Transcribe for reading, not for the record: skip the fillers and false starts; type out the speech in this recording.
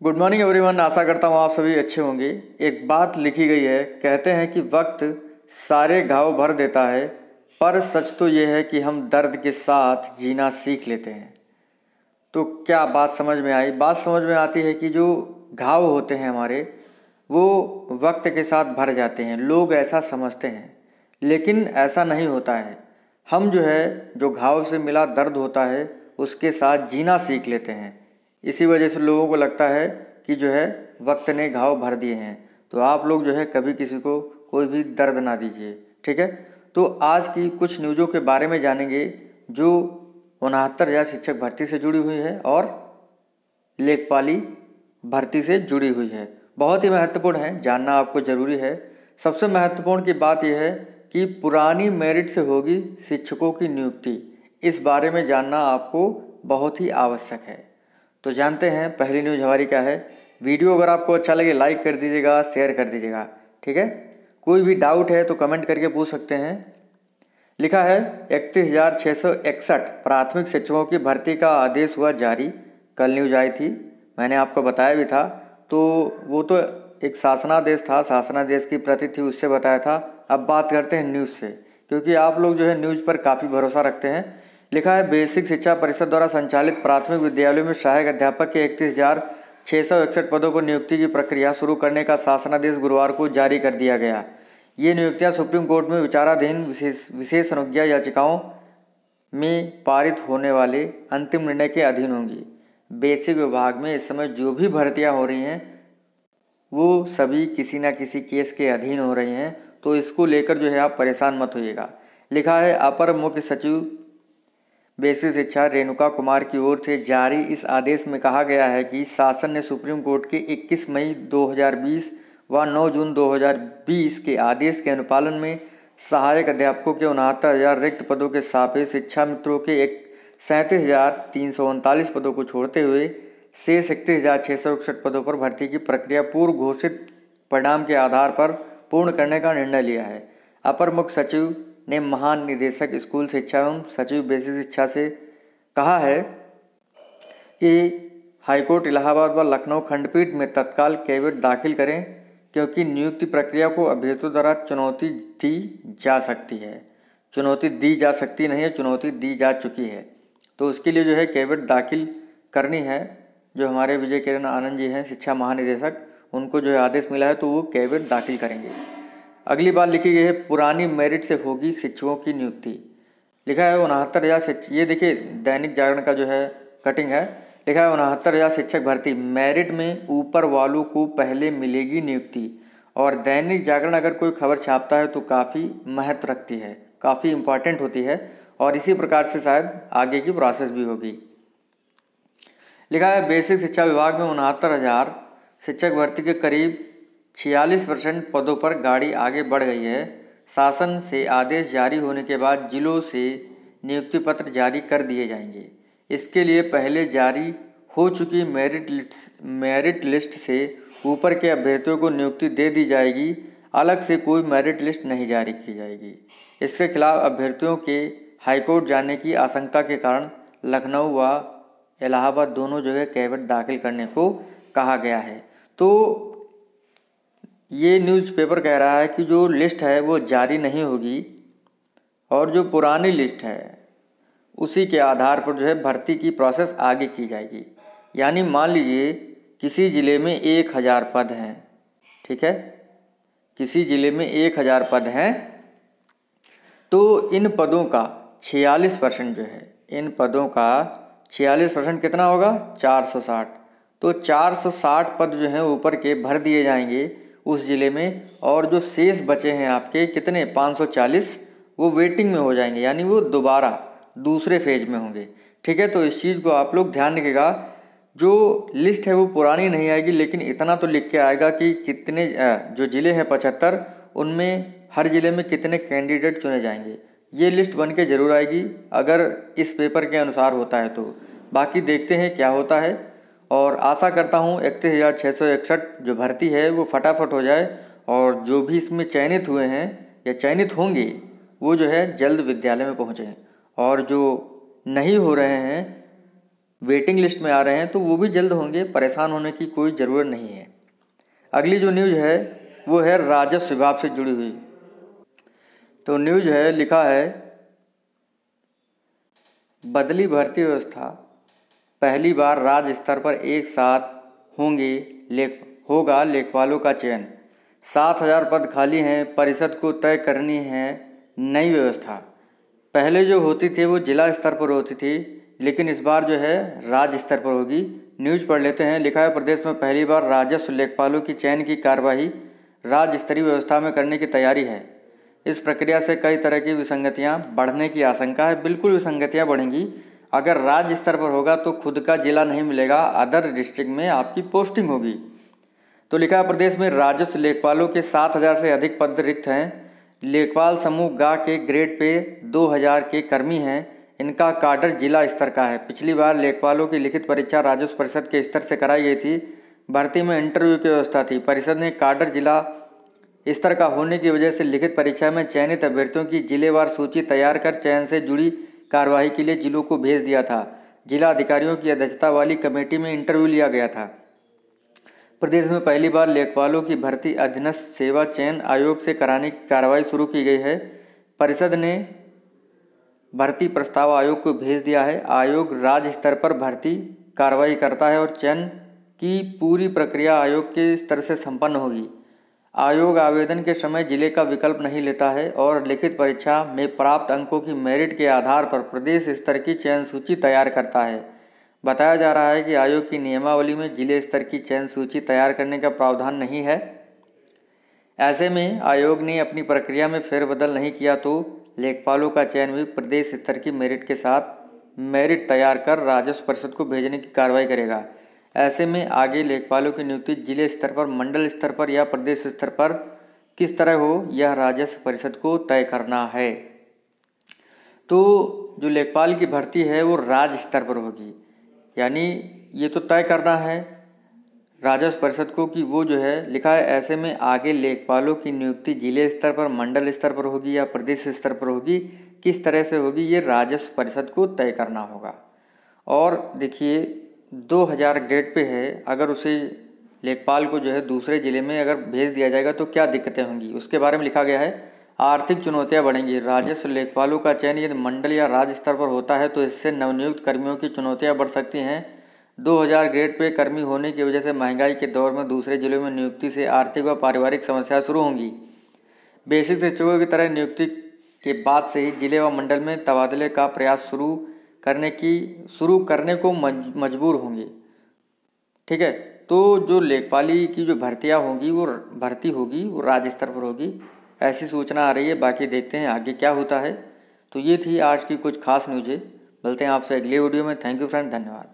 Good morning everyone. आशा करता हूँ आप सभी अच्छे होंगे। एक बात लिखी गई है, कहते हैं कि वक्त सारे घाव भर देता है, पर सच तो ये है कि हम दर्द के साथ जीना सीख लेते हैं। तो क्या बात समझ में आई? बात समझ में आती है कि जो घाव होते हैं हमारे, वो वक्त के साथ भर जाते हैं। लोग ऐसा समझते हैं, लेकिन ऐसा नहीं होता है। हम जो घाव से मिला दर्द होता है, उसके साथ जीना सीख लेते हैं। इसी वजह से लोगों को लगता है कि वक्त ने घाव भर दिए हैं। तो आप लोग कभी किसी को कोई भी दर्द ना दीजिए, ठीक है। तो आज की कुछ न्यूज़ों के बारे में जानेंगे जो 69,000 शिक्षक भर्ती से जुड़ी हुई है और लेखपाली भर्ती से जुड़ी हुई है। बहुत ही महत्वपूर्ण है, जानना आपको ज़रूरी है। सबसे महत्वपूर्ण की बात यह है कि पुरानी मेरिट से होगी शिक्षकों की नियुक्ति। इस बारे में जानना आपको बहुत ही आवश्यक है। तो जानते हैं पहली न्यूज़ हमारी क्या है। वीडियो अगर आपको अच्छा लगे लाइक कर दीजिएगा, शेयर कर दीजिएगा, ठीक है। कोई भी डाउट है तो कमेंट करके पूछ सकते हैं। लिखा है 31,661 प्राथमिक शिक्षकों की भर्ती का आदेश हुआ जारी। कल न्यूज़ आई थी, मैंने आपको बताया भी था। तो वो तो एक शासनादेश था, शासनादेश की प्रति थी, उससे बताया था। अब बात करते हैं न्यूज़ से, क्योंकि आप लोग न्यूज़ पर काफ़ी भरोसा रखते हैं। लिखा है बेसिक शिक्षा परिषद द्वारा संचालित प्राथमिक विद्यालयों में सहायक अध्यापक के 31,661 पदों पर नियुक्ति की प्रक्रिया शुरू करने का शासनादेश गुरुवार को जारी कर दिया गया। ये नियुक्तियां सुप्रीम कोर्ट में विचाराधीन विशेष अनुज्ञा याचिकाओं में पारित होने वाले अंतिम निर्णय के अधीन होंगी। बेसिक विभाग में इस समय जो भी भर्तियां हो रही हैं वो सभी किसी न किसी केस के अधीन हो रही हैं, तो इसको लेकर आप परेशान मत होइएगा। लिखा है अपर मुख्य सचिव बेसिक शिक्षा रेणुका कुमार की ओर से जारी इस आदेश में कहा गया है कि शासन ने सुप्रीम कोर्ट के 21 मई 2020 व 9 जून 2020 के आदेश के अनुपालन में सहायक अध्यापकों के 69,000 रिक्त पदों के सापेक्ष शिक्षा मित्रों के 37,339 पदों को छोड़ते हुए शेष 31,661 पदों पर भर्ती की प्रक्रिया पूर्व घोषित परिणाम के आधार पर पूर्ण करने का निर्णय लिया है। अपर मुख्य सचिव ने महान निदेशक स्कूल शिक्षा एवं सचिव बेसिक शिक्षा से कहा है कि हाईकोर्ट इलाहाबाद व लखनऊ खंडपीठ में तत्काल कैविएट दाखिल करें, क्योंकि नियुक्ति प्रक्रिया को अभ्यर्थियों द्वारा चुनौती दी जा सकती है। चुनौती दी जा सकती नहीं है, चुनौती दी जा चुकी है। तो उसके लिए कैविएट दाखिल करनी है। जो हमारे विजय किरण आनंद जी हैं शिक्षा महानिदेशक, उनको आदेश मिला है, तो वो कैविएट दाखिल करेंगे। अगली बात लिखी गई है पुरानी मेरिट से होगी शिक्षकों की नियुक्ति। लिखा है 69,000 ये देखिए दैनिक जागरण का कटिंग है। लिखा है 69,000 शिक्षक भर्ती, मेरिट में ऊपर वालों को पहले मिलेगी नियुक्ति। और दैनिक जागरण अगर कोई खबर छापता है तो काफ़ी महत्व रखती है, काफ़ी इम्पॉर्टेंट होती है, और इसी प्रकार से शायद आगे की प्रोसेस भी होगी। लिखा है बेसिक शिक्षा विभाग में 69,000 शिक्षक भर्ती के करीब 46% पदों पर गाड़ी आगे बढ़ गई है। शासन से आदेश जारी होने के बाद जिलों से नियुक्ति पत्र जारी कर दिए जाएंगे। इसके लिए पहले जारी हो चुकी मेरिट लिस्ट से ऊपर के अभ्यर्थियों को नियुक्ति दे दी जाएगी। अलग से कोई मेरिट लिस्ट नहीं जारी की जाएगी। इसके खिलाफ अभ्यर्थियों के हाईकोर्ट जाने की आशंका के कारण लखनऊ व इलाहाबाद दोनों जगह कैविएट दाखिल करने को कहा गया है। तो ये न्यूज़पेपर कह रहा है कि जो लिस्ट है वो जारी नहीं होगी, और जो पुरानी लिस्ट है उसी के आधार पर भर्ती की प्रोसेस आगे की जाएगी। यानी मान लीजिए किसी ज़िले में 1,000 पद हैं, ठीक है, किसी ज़िले में 1,000 पद हैं, तो इन पदों का 46% इन पदों का 46% कितना होगा? 460। तो 460 पद ऊपर के भर दिए जाएंगे उस ज़िले में, और जो शेष बचे हैं आपके कितने 540, वो वेटिंग में हो जाएंगे, यानी वो दोबारा दूसरे फेज में होंगे, ठीक है। तो इस चीज़ को आप लोग ध्यान रखिएगा। जो लिस्ट है वो पुरानी नहीं आएगी, लेकिन इतना तो लिख के आएगा कि कितने जो ज़िले हैं 75, उनमें हर ज़िले में कितने कैंडिडेट चुने जाएंगे। ये लिस्ट बन के ज़रूर आएगी अगर इस पेपर के अनुसार होता है तो। बाकी देखते हैं क्या होता है, और आशा करता हूँ 31,661 जो भर्ती है वो फटाफट हो जाए, और जो भी इसमें चयनित हुए हैं या चयनित होंगे वो जल्द विद्यालय में पहुँचें, और जो नहीं हो रहे हैं वेटिंग लिस्ट में आ रहे हैं तो वो भी जल्द होंगे, परेशान होने की कोई ज़रूरत नहीं है। अगली जो न्यूज़ है वो है राजस्व विभाग से जुड़ी हुई। तो न्यूज़ है, लिखा है बदली भर्ती व्यवस्था, पहली बार राज्य स्तर पर एक साथ होगा लेखपालों का चयन। 7,000 पद खाली हैं, परिषद को तय करनी है नई व्यवस्था। पहले जो होती थी वो जिला स्तर पर होती थी, लेकिन इस बार जो है राज्य स्तर पर होगी। न्यूज़ पढ़ लेते हैं। लिखा है प्रदेश में पहली बार राजस्व लेखपालों की चयन की कार्यवाही राज्य स्तरीय व्यवस्था में करने की तैयारी है। इस प्रक्रिया से कई तरह की विसंगतियां बढ़ने की आशंका है। बिल्कुल विसंगतियां बढ़ेंगी। अगर राज्य स्तर पर होगा तो खुद का जिला नहीं मिलेगा, अदर डिस्ट्रिक्ट में आपकी पोस्टिंग होगी। तो लिखा है प्रदेश में राजस्व लेखपालों के 7,000 से अधिक पद रिक्त हैं। लेखपाल समूह गा के ग्रेड पे 2,000 के कर्मी हैं। इनका काडर जिला स्तर का है। पिछली बार लेखपालों की लिखित परीक्षा राजस्व परिषद के स्तर से कराई गई थी। भर्ती में इंटरव्यू की व्यवस्था थी। परिषद ने काडर जिला स्तर का होने की वजह से लिखित परीक्षा में चयनित अभ्यर्थियों की जिलेवार सूची तैयार कर चयन से जुड़ी कार्यवाही के लिए जिलों को भेज दिया था। जिला अधिकारियों की अध्यक्षता वाली कमेटी में इंटरव्यू लिया गया था। प्रदेश में पहली बार लेखपालों की भर्ती अधीनस्थ सेवा चयन आयोग से कराने की कार्रवाई शुरू की गई है। परिषद ने भर्ती प्रस्ताव आयोग को भेज दिया है। आयोग राज्य स्तर पर भर्ती कार्रवाई करता है और चयन की पूरी प्रक्रिया आयोग के स्तर से संपन्न होगी। आयोग आवेदन के समय जिले का विकल्प नहीं लेता है और लिखित परीक्षा में प्राप्त अंकों की मेरिट के आधार पर प्रदेश स्तर की चयन सूची तैयार करता है। बताया जा रहा है कि आयोग की नियमावली में जिले स्तर की चयन सूची तैयार करने का प्रावधान नहीं है। ऐसे में आयोग ने अपनी प्रक्रिया में फेरबदल नहीं किया तो लेखपालों का चयन भी प्रदेश स्तर की मेरिट के साथ मेरिट तैयार कर राजस्व परिषद को भेजने की कार्रवाई करेगा। ऐसे में आगे लेखपालों की नियुक्ति जिले स्तर पर, मंडल स्तर पर या प्रदेश स्तर पर किस तरह हो, यह राजस्व परिषद को तय करना है। तो जो लेखपाल की भर्ती है वो राज्य स्तर पर होगी, यानी ये तो तय करना है राजस्व परिषद को कि वो जो है, लिखा है ऐसे में आगे लेखपालों की नियुक्ति जिले स्तर पर, मंडल स्तर पर होगी या प्रदेश स्तर पर होगी, किस तरह से होगी ये राजस्व परिषद को तय करना होगा। और देखिए 2,000 ग्रेड पे है, अगर उसे लेखपाल को जो है दूसरे ज़िले में अगर भेज दिया जाएगा तो क्या दिक्कतें होंगी, उसके बारे में लिखा गया है। आर्थिक चुनौतियां बढ़ेंगी। राजस्व लेखपालों का चयन यदि मंडल या राज्य स्तर पर होता है तो इससे नवनियुक्त कर्मियों की चुनौतियां बढ़ सकती हैं। 2,000 ग्रेड पे कर्मी होने की वजह से महंगाई के दौर में दूसरे जिलों में नियुक्ति से आर्थिक व पारिवारिक समस्याएं शुरू होंगी। बेसिक शिक्षकों की तरह नियुक्ति के बाद से ही जिले व मंडल में तबादले का प्रयास शुरू करने को मजबूर होंगे। ठीक है, तो जो लेखपाली की जो भर्तियाँ होंगी वो राज्य स्तर पर होगी, ऐसी सूचना आ रही है। बाकी देखते हैं आगे क्या होता है। तो ये थी आज की कुछ खास न्यूज़ें। मिलते हैं आपसे अगले वीडियो में। थैंक यू फ्रेंड, धन्यवाद।